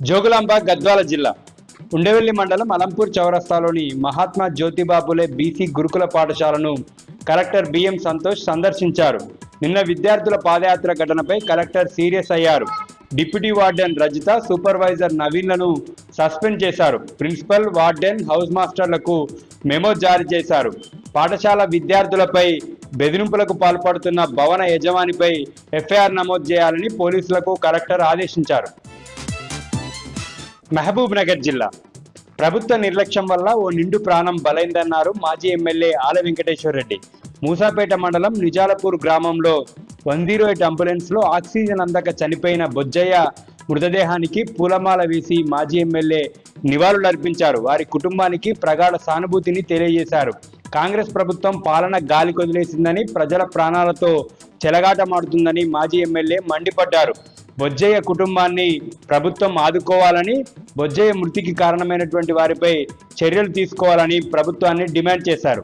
జోగులాంబ గద్వాల జిల్లా ఉండవెల్లి మండలం అలంపూర్ చౌరస్తాలోని మహాత్మా జ్యోతిబాపులే బీసీ గురుకుల పాఠశాలను కలెక్టర్ బిఎం సంతోష్ సందర్శించారు. నిన్న విద్యార్థుల పాదయాత్ర ఘటనపై కలెక్టర్ సీరియస్ అయ్యారు. డిప్యూటీ వార్డెన్ రజిత, సూపర్వైజర్ నవీన్లను సస్పెండ్ చేశారు. ప్రిన్సిపల్, వార్డెన్, హౌస్ మాస్టర్లకు మెమో జారీ చేశారు. పాఠశాల విద్యార్థులపై బెదిరింపులకు పాల్పడుతున్న భవన యజమానిపై ఎఫ్ఐఆర్ నమోదు చేయాలని పోలీసులకు కలెక్టర్ ఆదేశించారు. మహబూబ్ నగర్ జిల్లా ప్రభుత్వ నిర్లక్ష్యం వల్ల ఓ నిండు ప్రాణం బలైందన్నారు మాజీ ఎమ్మెల్యే ఆల వెంకటేశ్వర్ రెడ్డి. మూసాపేట మండలం నిజాలపూర్ గ్రామంలో 108 అంబులెన్స్లో ఆక్సిజన్ అందక చనిపోయిన బొజ్జయ్య మృతదేహానికి పూలమాల వేసి మాజీ ఎమ్మెల్యే నివాళులర్పించారు. వారి కుటుంబానికి ప్రగాఢ సానుభూతిని తెలియజేశారు. కాంగ్రెస్ ప్రభుత్వం పాలన గాలి కొదిలేసిందని, ప్రజల ప్రాణాలతో చెలగాటమాడుతుందని మాజీ ఎమ్మెల్యే మండిపడ్డారు. బొజ్జయ్య కుటుంబాన్ని ప్రభుత్వం ఆదుకోవాలని, బొజ్జయ్య మృతికి కారణమైనటువంటి వారిపై చర్యలు తీసుకోవాలని ప్రభుత్వాన్ని డిమాండ్ చేశారు.